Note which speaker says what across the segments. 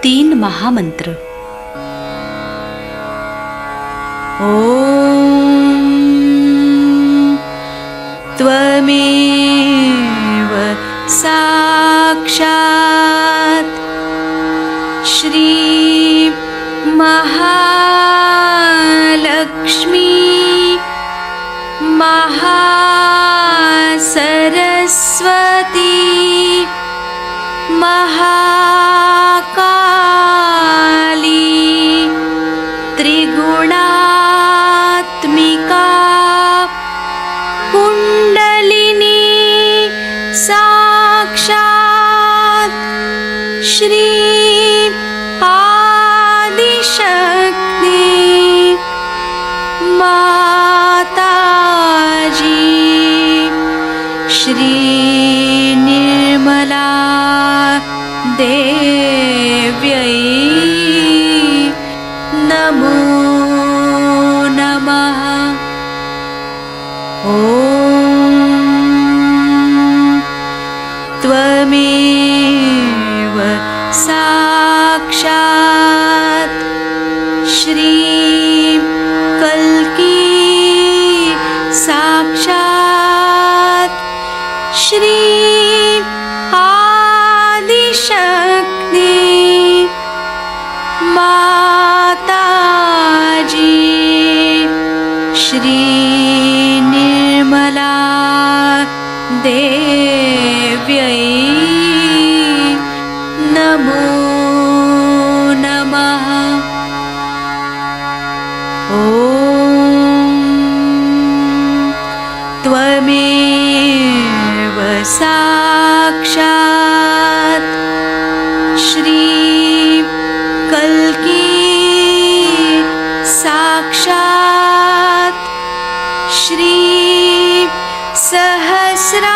Speaker 1: 3 महामंत्र। त्वमेव साक्षात् श्री महालक्ष्मी महासरस्वती महाकाली त्रिगुणात्मिका कुंडलिनी साक्षात् श्री आदिशक्ति माताजी श्री निर्मला देव्यै नमो नमः। ॐ त्वमेव साक्षात् श्री कल्की साक्षात् श्री आदिशक्ति माताजी श्री निर्मला देव्यै नमो नमः। ॐ त्वमेव साक्षात् श्री कल्की साक्षात् श्री सहस्रार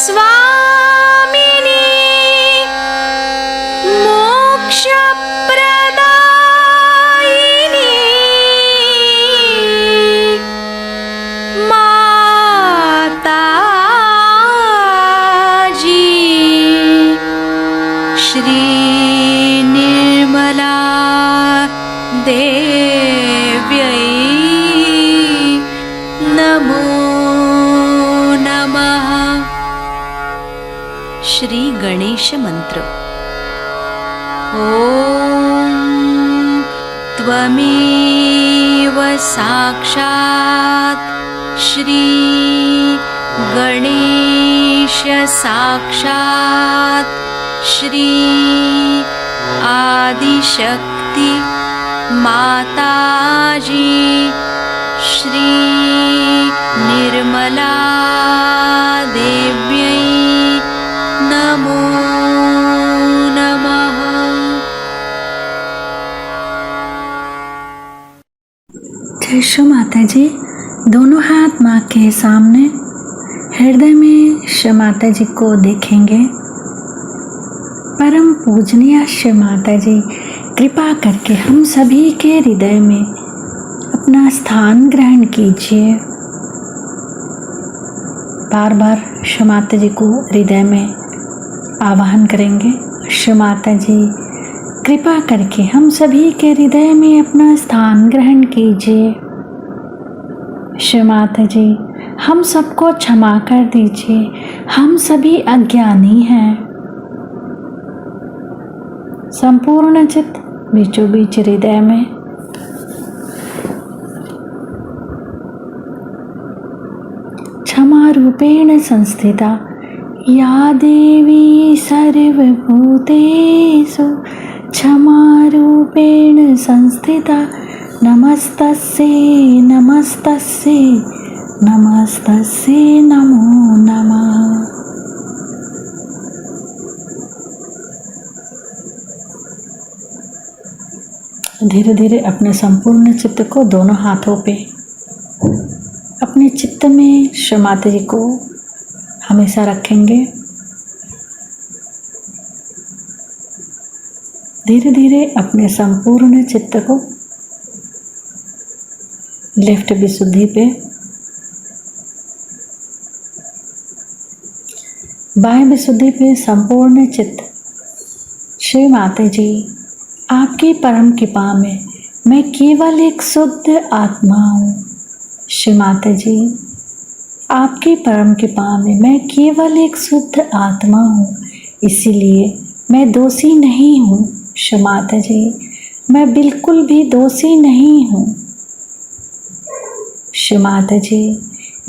Speaker 1: स्वामिनी मोक्षप्रदायिनी माताजी श्री निर्मला देव्यै नमो नमः। श्री गणेश मंत्र। ॐ त्वमेव साक्षात् श्री गणेश साक्षात् श्री आदिशक्ति माताजी श्री निर्मला देव्यै नमो नमः।
Speaker 2: जय श्री माता जी। दोनों हाथ माँ के सामने, हृदय में श्री माता जी को देखेंगे। परम पूजनीय श्री माता जी, कृपा करके हम सभी के हृदय में अपना स्थान ग्रहण कीजिए। बार बार श्री माता जी को हृदय में आवाहन करेंगे। श्री माता जी, कृपा करके हम सभी के हृदय में अपना स्थान ग्रहण कीजिए। श्री माता जी, हम सबको क्षमा कर दीजिए, हम सभी अज्ञानी हैं। संपूर्ण चित्त बीचों बीच हृदय में क्षमा रूपेण संस्थिता या देवी सर्वभूतेषु क्षमा रूपेण संस्थिता नमस्तस्यै नमस्तस्यै नमस्तस्यै नमो नमः। धीरे धीरे अपने संपूर्ण चित्त को दोनों हाथों पे अपने चित्त में श्री माता जी को हमेशा रखेंगे। धीरे धीरे अपने संपूर्ण चित्त को लेफ्ट विशुद्धि पे बाह्य विशुद्धि पे संपूर्ण चित्त। श्री माता जी, आपकी परम कृपा में मैं केवल एक शुद्ध आत्मा हूँ। श्री माता जी, आपकी परम कृपा में मैं केवल एक शुद्ध आत्मा हूँ, इसीलिए मैं दोषी नहीं हूँ। श्री माता जी, मैं बिल्कुल भी दोषी नहीं हूँ। श्री माता जी,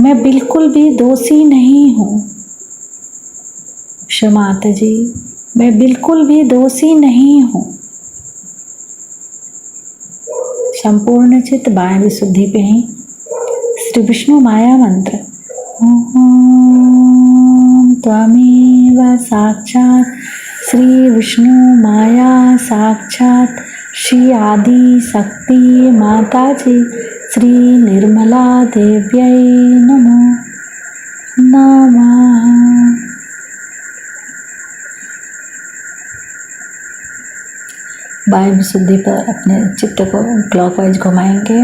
Speaker 2: मैं बिल्कुल भी दोषी नहीं हूँ। श्री माता जी, मैं बिल्कुल भी दोषी नहीं हूँ। संपूर्ण चित्त बाह्य विशुद्धि पे ही श्री विष्णु माया मंत्र ओम त्वमेव साक्षात् श्री विष्णु माया साक्षात् श्री आदि शक्ति माता जी श्री निर्मला देव्यै नमो नमः। बाह्य विशुद्धि पर अपने चित्त को क्लॉकवाइज घुमाएंगे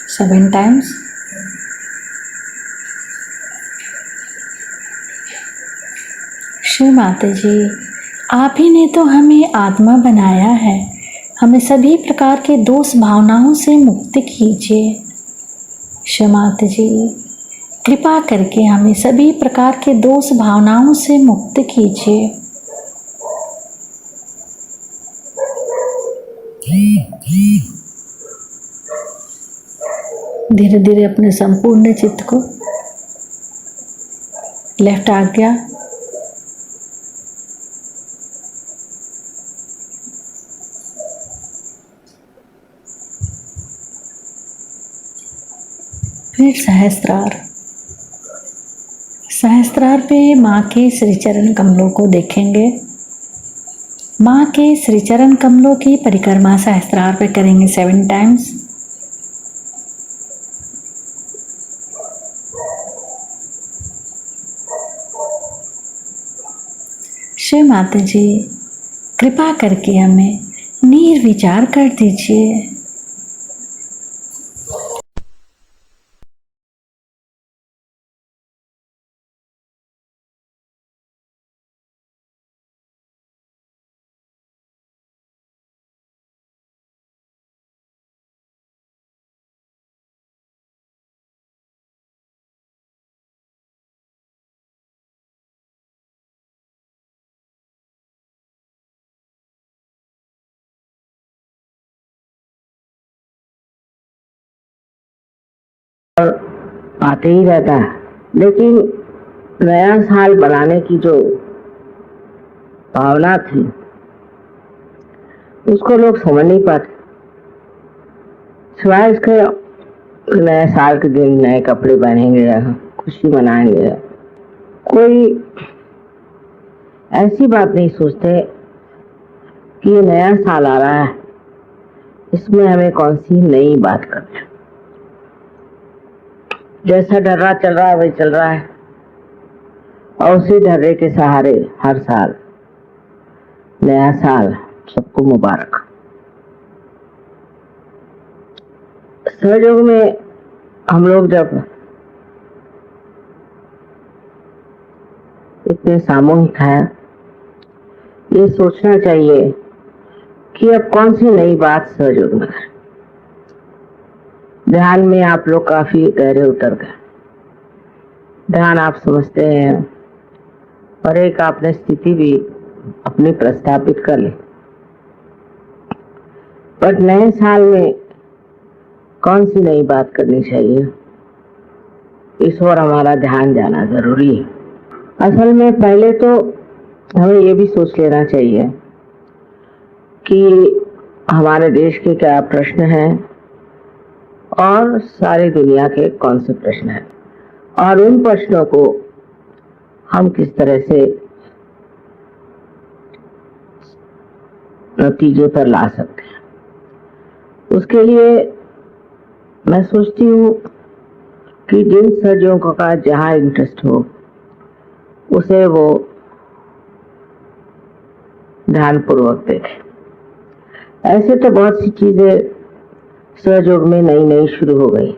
Speaker 2: 7 टाइम्स। श्री माता जी, आप ही ने तो हमें आत्मा बनाया है, हमें सभी प्रकार के दोष भावनाओं से मुक्त कीजिए। श्री माता जी, कृपा करके हमें सभी प्रकार के दोष भावनाओं से मुक्त कीजिए। धीरे धीरे अपने संपूर्ण चित्त को लेफ्ट आज्ञा फिर सहस्त्रार। सहस्त्रार पे माँ के श्री चरण कमलों को देखेंगे। माँ के श्री चरण कमलों की परिक्रमा सहस्त्रार पे करेंगे 7 टाइम्स। श्री माता जी, कृपा करके हमें निर्विचार कर दीजिए।
Speaker 3: आते ही रहता है, लेकिन नया साल बनाने की जो भावना थी उसको लोग समझ नहीं पाते। सिवाय इसके नए साल के दिन नए कपड़े पहनेंगे, खुशी मनाएंगे, कोई ऐसी बात नहीं सोचते कि ये नया साल आ रहा है, इसमें हमें कौन सी नई बात करनी है। जैसा डर्रा चल रहा है वही चल रहा है, और उसी डर्रे के सहारे हर साल नया साल सबको मुबारक। सहयोग में हम लोग जब इतने सामूहिक हैं, ये सोचना चाहिए कि अब कौन सी नई बात सहयोग में करें। ध्यान में आप लोग काफी गहरे उतर गए। ध्यान आप समझते हैं और एक आपने स्थिति भी अपनी प्रस्थापित कर ली, पर नए साल में कौन सी नई बात करनी चाहिए, इस ओर हमारा ध्यान जाना जरूरी है। असल में पहले तो हमें ये भी सोच लेना चाहिए कि हमारे देश के क्या प्रश्न हैं और सारी दुनिया के कौन से प्रश्न हैं, और उन प्रश्नों को हम किस तरह से नतीजों पर ला सकते हैं। उसके लिए मैं सोचती हूँ कि जिन सहयोगों का जहाँ इंटरेस्ट हो उसे वो ध्यानपूर्वक देखें। ऐसे तो बहुत सी चीजें सहयोग में नई नई शुरू हो गई।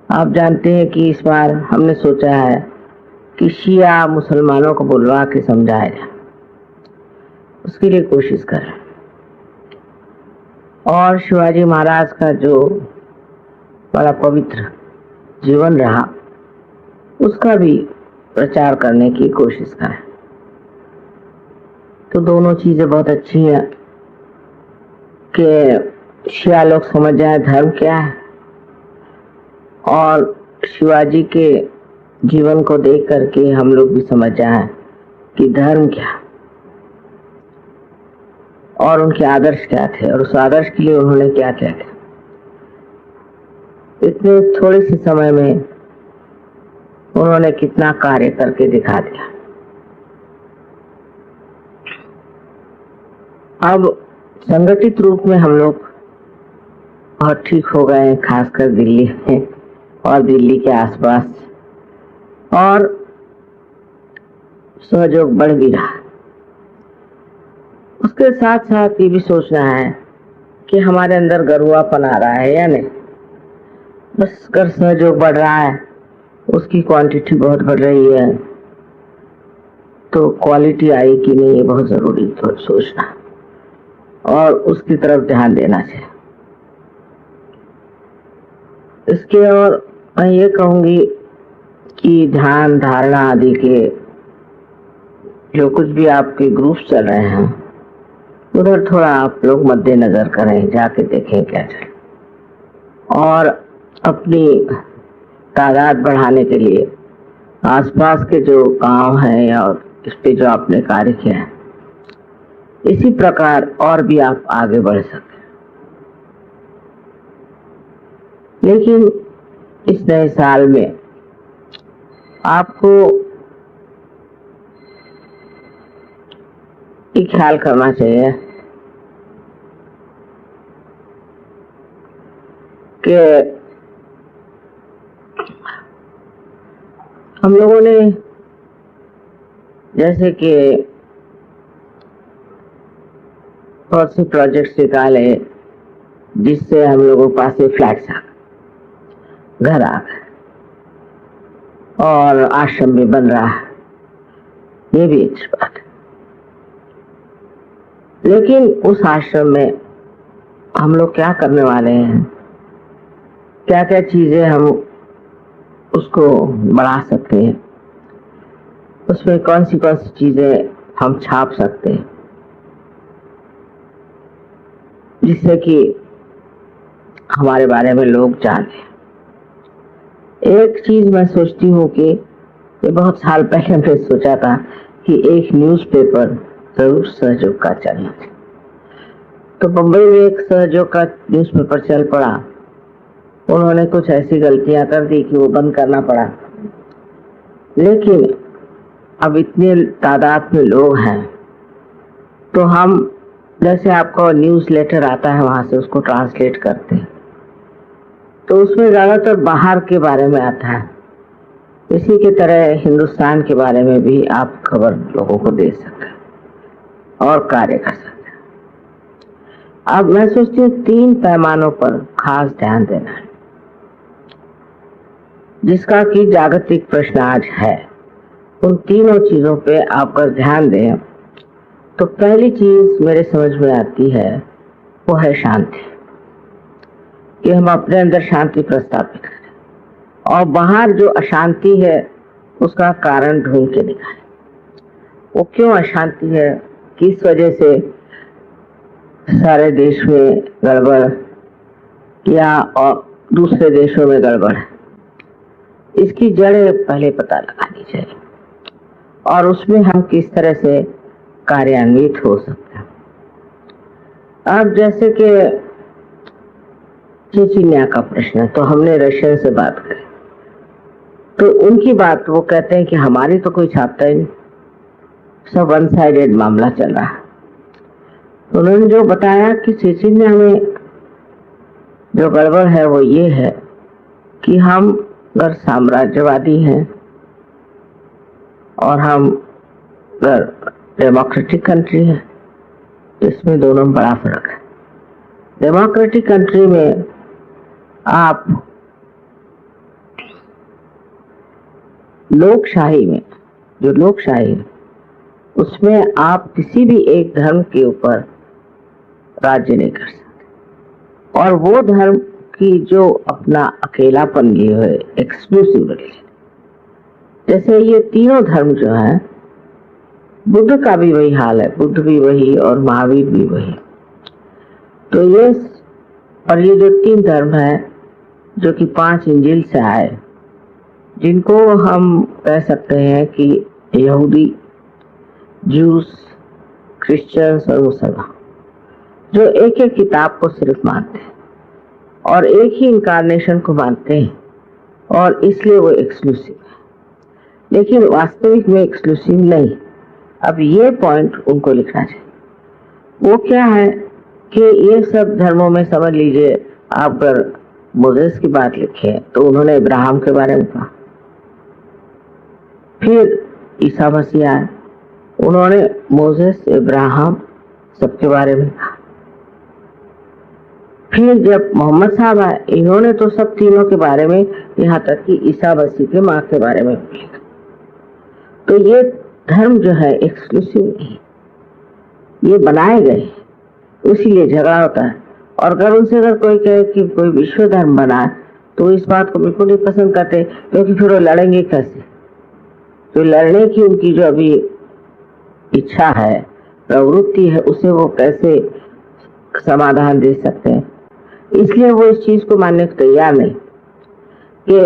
Speaker 3: आप जानते हैं कि इस बार हमने सोचा है कि शिया मुसलमानों को बुलवा के समझाया जाए, उसके लिए कोशिश करें। और शिवाजी महाराज का जो बड़ा पवित्र जीवन रहा उसका भी प्रचार करने की कोशिश करें। तो दोनों चीजें बहुत अच्छी हैं कि शिया लोग समझ जाए धर्म क्या है, और शिवाजी के जीवन को देख करके हम लोग भी समझ जाए कि धर्म क्या और उनके आदर्श क्या थे, और उस आदर्श के लिए उन्होंने क्या क्या किया। इतने थोड़े से समय में उन्होंने कितना कार्य करके दिखा दिया। अब संगठित रूप में हम लोग बहुत ठीक हो गए हैं, खासकर दिल्ली में और दिल्ली के आसपास, और सहयोग बढ़ भी रहा। उसके साथ साथ ये भी सोचना है कि हमारे अंदर गर्वापन आ रहा है या नहीं। बस अगर सहयोग बढ़ रहा है, उसकी क्वांटिटी बहुत बढ़ रही है, तो क्वालिटी आई कि नहीं ये बहुत जरूरी तो सोचना और उसकी तरफ ध्यान देना चाहिए। इसके और मैं ये कहूंगी कि ध्यान धारणा आदि के जो कुछ भी आपके ग्रुप चल रहे हैं उधर थोड़ा आप लोग मद्देनजर करें, जाके देखें क्या चल, और अपनी तादाद बढ़ाने के लिए आसपास के जो गांव हैं और इस पे जो आपने कार्य किया है, इसी प्रकार और भी आप आगे बढ़ सकते। लेकिन इस नए साल में आपको ये ख्याल करना चाहिए कि हम लोगों ने जैसे कि बहुत से प्रोजेक्ट्स निकाले जिससे हम लोगों के पास ये फ्लैट्स आ गए, घर आ गए, और आश्रम भी बन रहा है, ये भी अच्छी बात है। लेकिन उस आश्रम में हम लोग क्या करने वाले हैं, क्या क्या चीजें हम उसको बढ़ा सकते हैं, उसमें कौन सी चीजें हम छाप सकते हैं जिससे कि हमारे बारे में लोग जाने। एक चीज मैं सोचती हूँ कि ये बहुत साल पहले मैं सोचा था कि एक न्यूज़पेपर जरूर सहयोग का चलना चाहिए। तो बम्बई में एक सहयोग का न्यूज़पेपर चल पड़ा, उन्होंने कुछ ऐसी गलतियां कर दी कि वो बंद करना पड़ा। लेकिन अब इतने तादाद में लोग हैं तो हम जैसे आपका न्यूज़ लेटर आता है वहां से उसको ट्रांसलेट करते हैं, तो उसमें ज्यादातर बाहर के बारे में आता है। इसी के तरह हिंदुस्तान के बारे में भी आप खबर लोगों को दे सकते हैं और कार्य कर सकते हैं। अब मैं सोचती हूँ 3 पैमानों पर खास ध्यान देना है, जिसका कि जागतिक प्रश्न आज है। उन तीनों चीजों पे आप अगर ध्यान दें तो पहली चीज मेरे समझ में आती है वो है शांति, कि हम अपने अंदर शांति प्रस्थापित करें और बाहर जो अशांति है उसका कारण ढूंढ के दिखाएं। वो क्यों अशांति है, किस वजह से सारे देश में गड़बड़ या और दूसरे देशों में गड़बड़ है, इसकी जड़ें पहले पता लगानी चाहिए और उसमें हम किस तरह से कार्यान्वित हो सकते हैं। अब जैसे कि चेचन्या का प्रश्न है, तो हमने रशियन से बात करी, तो उनकी बात वो कहते हैं कि हमारी तो कोई छापता ही नहीं, सब वन साइडेड मामला चल रहा है। तो उन्होंने जो बताया कि चेचन्या में जो गड़बड़ है वो ये है कि हम अगर साम्राज्यवादी हैं और हम अगर डेमोक्रेटिक कंट्री है, इसमें दोनों में बड़ा फर्क है। डेमोक्रेटिक कंट्री में आप लोकशाही में, जो लोकशाही है उसमें आप किसी भी एक धर्म के ऊपर राज्य नहीं कर सकते। और वो धर्म की जो अपना अकेलापन लिए हुए एक्सक्लूसिव रिलीजन, जैसे ये तीनों धर्म जो है, बुद्ध का भी वही हाल है, बुद्ध भी वही और महावीर भी वही। तो ये और ये जो तीन धर्म है जो कि 5 इंजील से आए, जिनको हम कह सकते हैं कि यहूदी, जूस, क्रिश्चियंस और मुसलमान, जो एक एक किताब को सिर्फ मानते हैं और एक ही इनकारनेशन को मानते हैं और इसलिए वो एक्सक्लूसिव है, लेकिन वास्तविक में एक्सक्लूसिव नहीं। अब ये पॉइंट उनको लिखना चाहिए। वो क्या है कि ये सब धर्मों में समझ लीजिए, आप अगर मोसेस की बात लिखे तो उन्होंने इब्राहिम के बारे में कहा, फिर ईसा मसीह आए, उन्होंने मोसेस, इब्राहिम सबके बारे में कहा, फिर जब मोहम्मद साहब आए, इन्होंने तो सब तीनों के बारे में, यहाँ तक कि ईसा मसीह के माँ के बारे में लिखा। तो ये धर्म जो है एक्सक्लूसिव नहीं, ये बनाए गए, इसीलिए झगड़ा होता है। और अगर उनसे अगर कोई कहे कि कोई विश्व धर्म बनाए तो इस बात को बिल्कुल नहीं पसंद करते, क्योंकि फिर वो लड़ेंगे कैसे? तो लड़ने की उनकी जो अभी इच्छा है, प्रवृत्ति है, उसे वो कैसे समाधान दे सकते हैं? इसलिए वो इस चीज को मानने को तैयार नहीं कि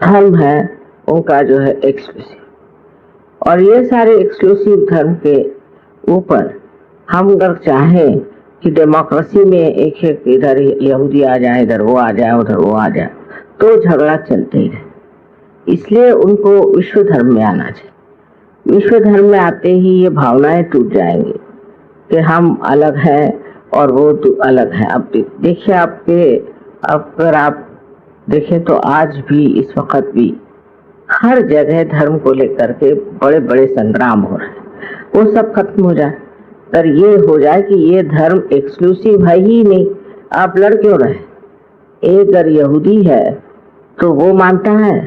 Speaker 3: धर्म है उनका जो है एक्सक्लूसिव। और ये सारे एक्सक्लूसिव धर्म के ऊपर हम अगर चाहें कि डेमोक्रेसी में एक एक इधर यहूदी आ जाए, इधर वो आ जाए, उधर वो आ जाए, तो झगड़ा चलते ही रहे। इसलिए उनको विश्व धर्म में आना चाहिए। विश्व धर्म में आते ही ये भावनाएं टूट जाएंगी कि हम अलग हैं और वो तो अलग है। अब देखिए, अगर आप देखें तो आज भी, इस वक्त भी हर जगह धर्म को लेकर के बड़े बड़े संग्राम हो रहे हैं। वो सब खत्म हो जाए, पर ये हो जाए कि ये धर्म एक्सक्लूसिव है ही नहीं, आप लड़ क्यों रहे? एक अगर यहूदी है तो वो मानता है,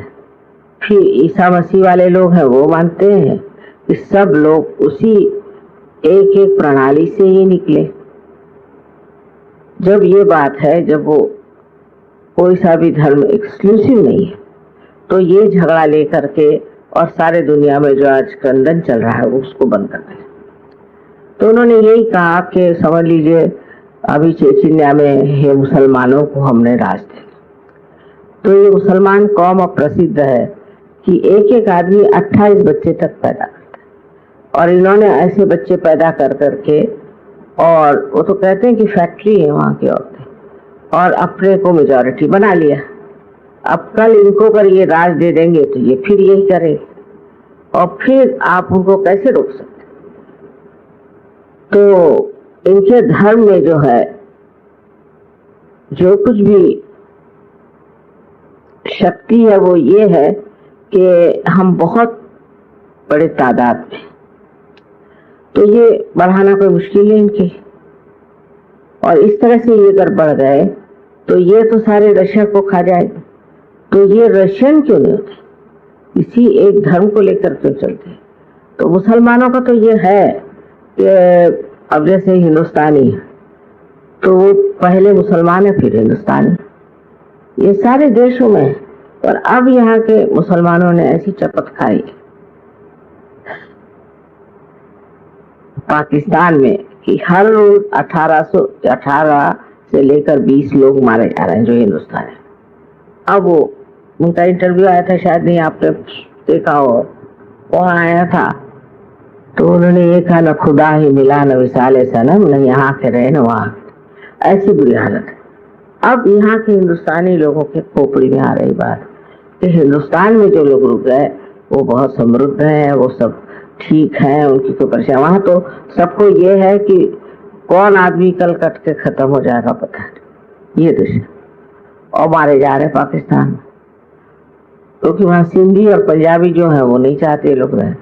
Speaker 3: फिर ईसा मसीह वाले लोग हैं वो मानते हैं कि सब लोग उसी एक एक प्रणाली से ही निकले। जब ये बात है, जब वो कोई सा भी धर्म एक्सक्लूसिव नहीं है, तो ये झगड़ा लेकर के और सारे दुनिया में जो आज क्रंदन चल रहा है उसको बंद करना है। तो उन्होंने यही कहा कि समझ लीजिए अभी चेचिन्या में ये मुसलमानों को हमने राज दिया। तो ये मुसलमान कौम अब प्रसिद्ध है कि एक एक आदमी 28 बच्चे तक पैदा करता है, और इन्होंने ऐसे बच्चे पैदा कर करके, और वो तो कहते हैं कि फैक्ट्री है वहाँ की औरतें, और अपने को मेजॉरिटी बना लिया। अब कल इनको अगर ये राज दे देंगे तो ये फिर यही करेंगे, और फिर आप उनको कैसे रोक सकते? तो इनके धर्म में जो है, जो कुछ भी शक्ति है वो ये है कि हम बहुत बड़े तादाद में, तो ये बढ़ाना कोई मुश्किल है इनके। और इस तरह से ये अगर बढ़ गए तो ये तो सारे रशिया को खा जाएगा। तो ये रशियन क्यों नहीं होते? इसी एक धर्म को लेकर क्यों चलते? तो मुसलमानों का तो ये है कि अब जैसे हिंदुस्तानी है तो वो पहले मुसलमान है फिर हिंदुस्तानी, ये सारे देशों में। और अब यहाँ के मुसलमानों ने ऐसी चपत खाई पाकिस्तान में कि हर रोज 1818 से लेकर 20 लोग मारे जा रहे हैं जो हिंदुस्तान है। अब वो उनका इंटरव्यू आया था, शायद नहीं आपने देखा हो, वहाँ आया था तो उन्होंने ये कहा, न खुदा ही मिला न विशाल सनम, न यहाँ के रहे न वहाँ। ऐसी बुरी हालत है। अब यहाँ के हिंदुस्तानी लोगों के खोपड़ी में आ रही बात कि हिंदुस्तान में जो लोग रुक गए वो बहुत समृद्ध हैं, वो सब ठीक है, उनकी कोई परेशानी। वहाँ तो सबको ये है कि कौन आदमी कल कट के खत्म हो जाएगा पता नहीं, ये दृश्य। और मारे जा रहे पाकिस्तान में, क्योंकि वहाँ सिंधी और पंजाबी जो है वो नहीं चाहते लोग रहे।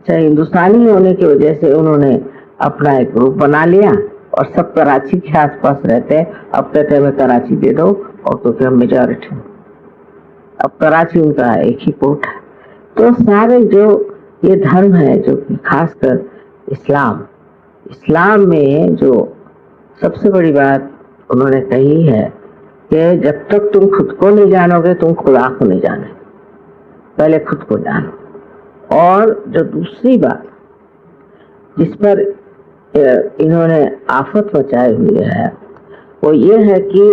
Speaker 3: चाहे हिंदुस्तानी होने की वजह से उन्होंने अपना एक ग्रुप बना लिया और सब कराची के आसपास रहते हैं। अब कहते हैं कराची दे दो, और क्योंकि हम मेजॉरिटी, अब कराची उनका एक ही पोर्ट है। तो सारे जो ये धर्म है, जो कि खासकर इस्लाम में जो सबसे बड़ी बात उन्होंने कही है कि जब तक तुम खुद को नहीं जानोगे तुम खुदा को नहीं जाने, पहले खुद को जानो। और जो दूसरी बात जिस पर इन्होंने आफत मचाई हुई है वो ये है कि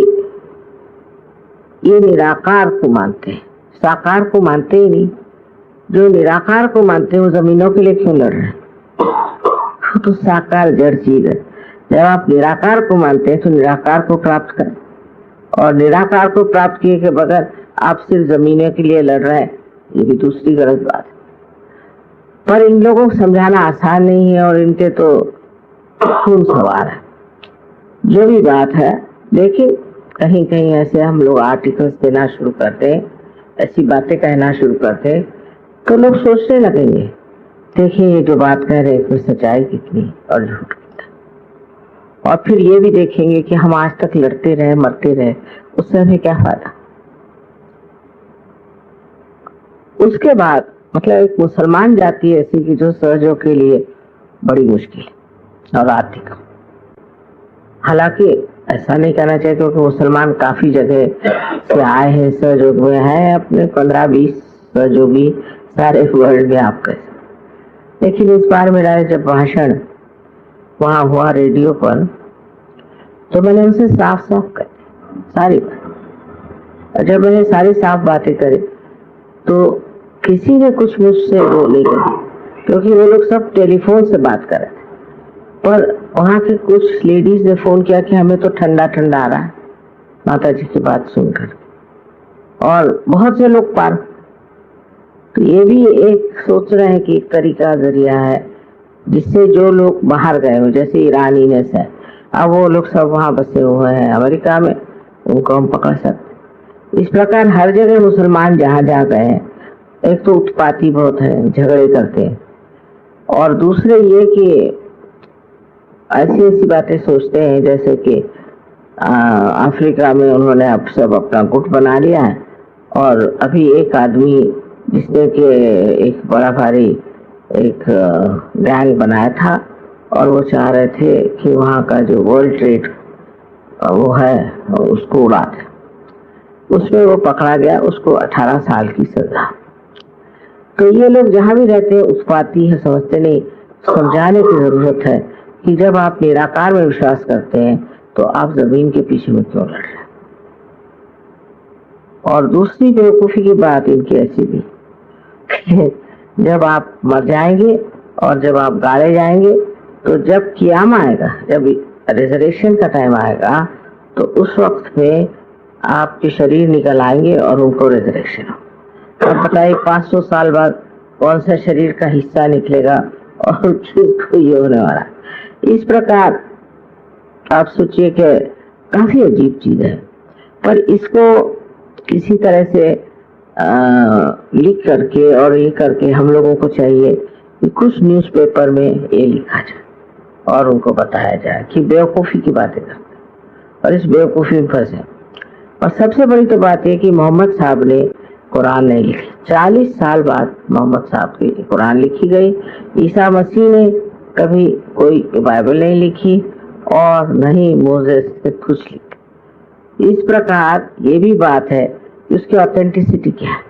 Speaker 3: ये निराकार को मानते हैं, साकार को मानते ही नहीं। जो निराकार को मानते हैं वो जमीनों के लिए क्यों लड़ रहे हैं? वो तो साकार जड़ चीज है। जब आप निराकार को मानते हैं तो निराकार को प्राप्त करें, और निराकार को प्राप्त किए के बगैर आप सिर्फ जमीनों के लिए लड़ रहे हैं, ये भी दूसरी गलत बात है। पर इन लोगों को समझाना आसान नहीं है और इनके तो खून सवार है। जो भी बात है, लेकिन कहीं कहीं ऐसे हम लोग आर्टिकल्स देना शुरू करते हैं, ऐसी बातें कहना शुरू करते हैं, तो लोग सोचने लगेंगे देखिए ये जो बात कह रहे हैं इसमें सच्चाई कितनी और झूठ कितना। और फिर ये भी देखेंगे कि हम आज तक लड़ते रहे, मरते रहे, उससे हमें क्या फायदा। उसके बाद मतलब एक मुसलमान जाति ऐसी कि जो सहजों के लिए बड़ी मुश्किल है और आर्थिक। हालांकि ऐसा नहीं कहना चाहिए क्योंकि मुसलमान काफी जगह से आए हैं, सहयोग में है, अपने 15-20 सहयोगी सारे वर्ल्ड में आप कह सकते। लेकिन इस बार मेरा जब भाषण वहां हुआ रेडियो पर, तो मैंने उनसे साफ साफ कही सारी बात। और जब मैंने सारी साफ बातें करी तो किसी ने कुछ मुझसे वो नहीं कही, क्योंकि वो लोग सब टेलीफोन से बात कर रहे थे। पर वहां के कुछ लेडीज ने फोन किया कि हमें तो ठंडा ठंडा आ रहा है माता जी की बात सुनकर, और बहुत से लोग पार। तो ये भी एक सोच रहे हैं कि एक तरीका जरिया है जिससे जो लोग बाहर गए हो, जैसे ईरानी ने से, अब वो लोग सब वहां बसे हुए हैं अमेरिका में, उनको हम पकड़ सकते। इस प्रकार हर जगह मुसलमान जहां जहां गए हैं, एक तो उत्पाती बहुत है, झगड़े करते हैं, और दूसरे ये कि ऐसी ऐसी बातें सोचते हैं जैसे कि अफ्रीका में उन्होंने अब सब अपना गुट बना लिया है। और अभी एक आदमी जिसने कि एक बड़ा भारी एक गैंग बनाया था और वो चाह रहे थे कि वहाँ का जो वर्ल्ड ट्रेड वो है उसको उड़ा दे, उसमें वो पकड़ा गया, उसको 18 साल की सजा। तो ये लोग जहाँ भी रहते हैं उत्पाती है, समझते नहीं। समझाने की जरूरत है कि जब आप निराकार में विश्वास करते हैं तो आप जमीन के पीछे में क्यों लड़ रहे हैं। और दूसरी बेवकूफी की बात इनकी ऐसी भी जब आप मर जाएंगे और जब आप गाड़े जाएंगे, तो जब क़याम आएगा, जब रिजर्वेशन का टाइम आएगा, तो उस वक्त में आपके शरीर निकल आएंगे और उनको रिजर्वेशन हो। अब बताइए 500 साल बाद कौन सा शरीर का हिस्सा निकलेगा और किसको ये होने वाला। इस प्रकार आप सोचिए कि काफी अजीब चीज है, पर इसको किसी तरह से लिख करके और ये करके हम लोगों को चाहिए कि कुछ न्यूज़पेपर में ये लिखा जाए और उनको बताया जाए कि बेवकूफ़ी की बातें करते हैं और इस बेवकूफ़ी में फंसे। और सबसे बड़ी तो बात है कि मोहम्मद साहब ने कुरान नहीं लिखी। 40 साल बाद मोहम्मद साहब की कुरान लिखी गई। ईसा मसीह ने कभी कोई बाइबल नहीं लिखी और न ही मोसेस से कुछ लिखी। इस प्रकार ये भी बात है कि उसकी ऑथेंटिसिटी क्या है,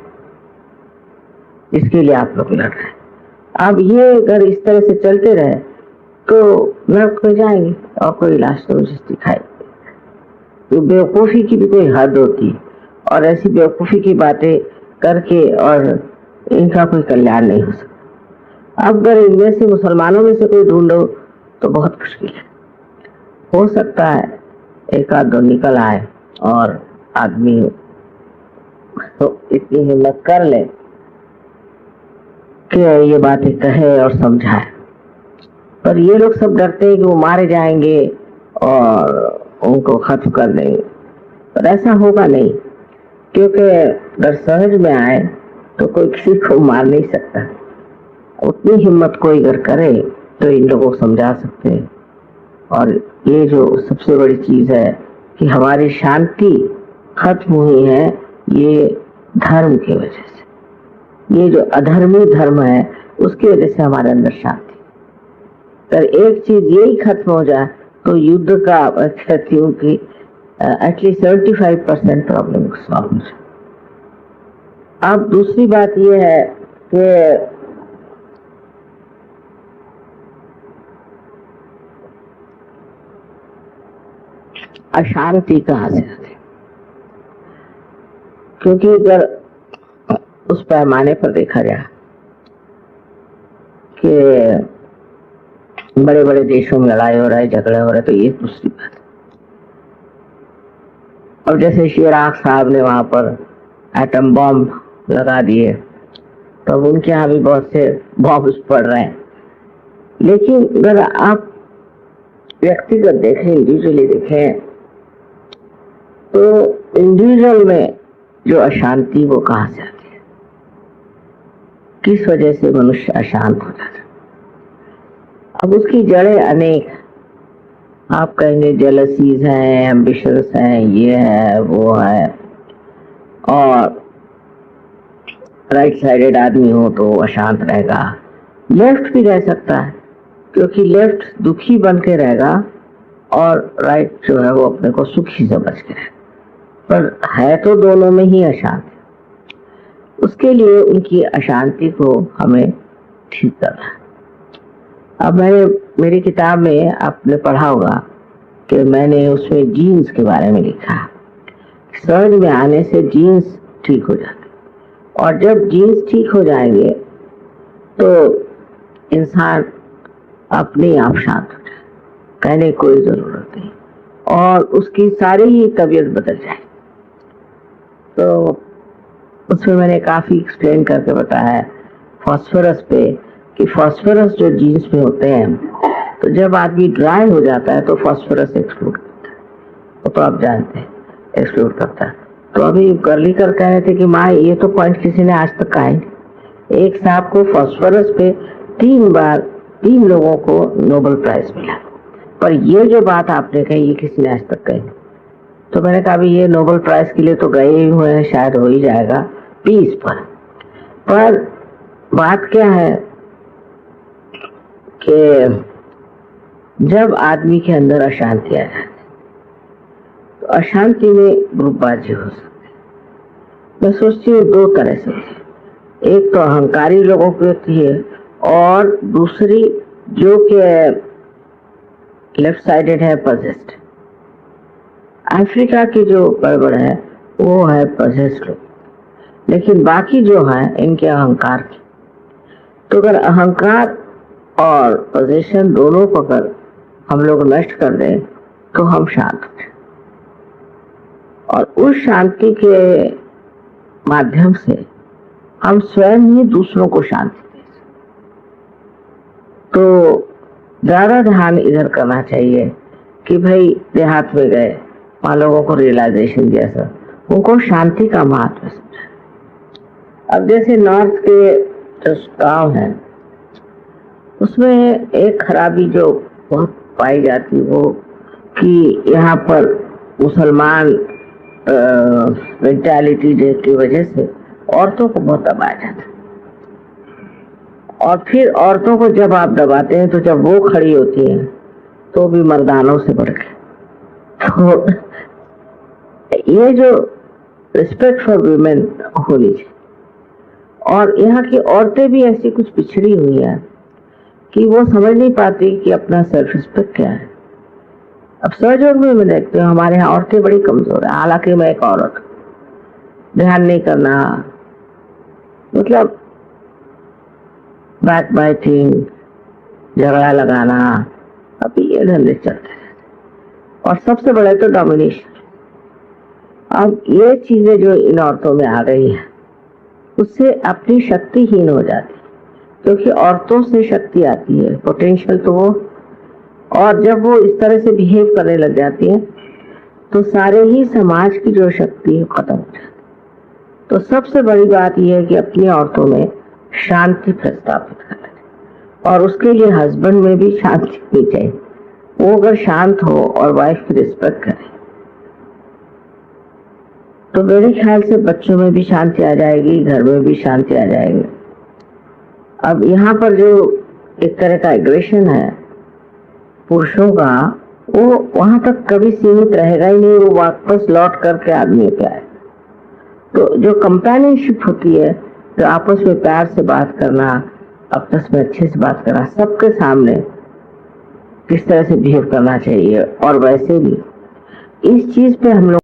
Speaker 3: इसके लिए आप लोग लड़ रहे हैं। अब ये अगर इस तरह से चलते रहे तो नरक में जाएंगे और कोई इलाज तो मुझे दिखाई। तो बेवकूफ़ी की भी कोई हद होती है और ऐसी बेवकूफ़ी की बातें करके और इनका कोई कल्याण नहीं हो सकता। अब अगर इनमें से मुसलमानों में से कोई ढूंढो तो बहुत मुश्किल है। हो सकता है एक आध दो निकल आए और आदमी तो इतनी हिम्मत कर ले कि ये बातें कहे और समझाए। पर ये लोग सब डरते हैं कि वो मारे जाएंगे और उनको खत्म कर देंगे, पर ऐसा होगा नहीं, क्योंकि अगर सहज में आए तो कोई किसी को मार नहीं सकता। उतनी हिम्मत कोई अगर करे तो इन लोगों को समझा सकते हैं। और ये जो सबसे बड़ी चीज है कि हमारी शांति खत्म हुई है, ये धर्म की वजह से। ये जो अधर्मी धर्म है उसकी वजह से हमारे अंदर शांति। अगर एक चीज यही खत्म हो जाए तो युद्ध का कहती हूँ कि एटलीस्ट 75% प्रॉब्लम सॉल्व हो जाए। अब दूसरी बात यह है कि अशांति कहाँ से आती, क्योंकि अगर उस पैमाने पर देखा जाए कि बड़े बड़े देशों में लड़ाई हो रहा है, झगड़े हो रहे हैं, तो ये दूसरी बात। और जैसे इराक साहब ने वहां पर एटम बॉम्ब लगा दिए, तो अब उनके यहाँ भी बहुत से बॉम्ब पड़ रहे हैं। लेकिन अगर आप व्यक्तिगत देखें, इंडिविजुअली देखें, तो इंडिविजुअल में जो अशांति वो कहाँ से आती है, किस वजह से मनुष्य अशांत हो जाता है। अब उसकी जड़ें अनेक, आप कहेंगे जेलसीज हैं, एम्बिशंस हैं, ये है वो है, और राइट साइडेड आदमी हो तो अशांत रहेगा। लेफ्ट भी रह सकता है, क्योंकि लेफ्ट दुखी बन के रहेगा और राइट जो है वो अपने को सुखी समझ के रहेगा, पर है तो दोनों में ही अशांत। उसके लिए उनकी अशांति को हमें ठीक करना है। अब मेरी किताब में आपने पढ़ा होगा कि मैंने उसमें जीन्स के बारे में लिखा है। समझ में आने से जीन्स ठीक हो जाते, और जब जीन्स ठीक हो जाएंगे तो इंसान अपने आप शांत हो जाए, कहने की कोई जरूरत नहीं, और उसकी सारी ही तबीयत बदल जाए। तो उसमें मैंने काफी एक्सप्लेन करके बताया है फास्फोरस पे, कि फास्फोरस जो जीन्स में होते हैं, तो जब आदमी ड्राई हो जाता है तो फास्फोरस एक्सप्लोड करता है, वो तो आप जानते हैं एक्सप्लोड करता है। तो अभी गर्ली कर कह रहे थे कि माँ ये तो पॉइंट किसी ने आज तक कहा नहीं। एक साहब को फास्फोरस पे 3 लोगों को नोबेल प्राइज मिला, पर ये जो बात आपने कही ये किसी ने आज तक कही। तो मैंने कहा भी ये नोबेल प्राइज के लिए तो गए ही हुए हैं, शायद हो ही जाएगा पीस पर बात क्या है कि जब आदमी के अंदर अशांति आ जाती तो अशांति में ग्रुपबाजी हो सकती है। मैं सोचती हूँ 2 तरह से होती है, एक तो अहंकारी लोगों की होती है, और दूसरी जो कि लेफ्ट साइडेड है, पजेस्ट। अफ्रीका की जो गड़बड़ है वो है पजेस्ट लोग, लेकिन बाकी जो है इनके अहंकार की। तो अगर अहंकार और पोजीशन दोनों को अगर हम लोग नष्ट कर दें तो हम शांत हो जाए, और उस शांति के माध्यम से हम स्वयं ही दूसरों को शांति दे। तो ज्यादा ध्यान इधर करना चाहिए कि भाई देहात में गए, वहां लोगों को रियलाइजेशन जैसा, उनको शांति का महत्व समझा। अब जैसे नॉर्थ के जो गांव है उसमें एक खराबी जो बहुत पाई जाती वो कि यहाँ पर मुसलमान मेंटालिटी की वजह से औरतों को बहुत दबाया जाता है, और फिर औरतों को जब आप दबाते हैं तो जब वो खड़ी होती हैं तो भी मर्दानों से बढ़ के। तो ये जो रिस्पेक्ट फॉर वुमेन होनी चाहिए, और यहाँ की औरतें भी ऐसी कुछ पिछड़ी हुई है कि वो समझ नहीं पाती कि अपना सेल्फ रिस्पेक्ट क्या है। अब सहयोग में मैं देखती हूँ हमारे यहाँ औरतें बड़ी कमजोर है, हालांकि मैं एक औरत, ध्यान नहीं करना, मतलब बैक बाइटिंग, झगड़ा लगाना, अभी ये धंधे चलते रहते, और सबसे बड़े तो डोमिनेशन। अब ये चीजें जो इन औरतों में आ गई है उससे अपनी शक्तिहीन हो जाती, क्योंकि औरतों से शक्ति आती है, पोटेंशियल तो वो, और जब वो इस तरह से बिहेव करने लग जाती है तो सारे ही समाज की जो शक्ति है खत्म हो जाती है। तो सबसे बड़ी बात यह है कि अपनी औरतों में शांति प्रस्तापित करें, और उसके लिए हस्बैंड में भी शांति होनी चाहिए। वो अगर शांत हो और वाइफ की रिस्पेक्ट करे तो मेरे ख्याल से बच्चों में भी शांति आ जाएगी, घर में भी शांति आ जाएगी। अब यहाँ पर जो एक तरह का एग्रेशन है पुरुषों का, वो वहां तक कभी सीमित रहेगा ही नहीं, वो वापस लौट करके आदमी पे आए। तो जो कंपेनियनशिप होती है, जो आपस में प्यार से बात करना, आपस में अच्छे से बात करना, सबके सामने किस तरह से बिहेव करना चाहिए, और वैसे भी इस चीज पे हम लोग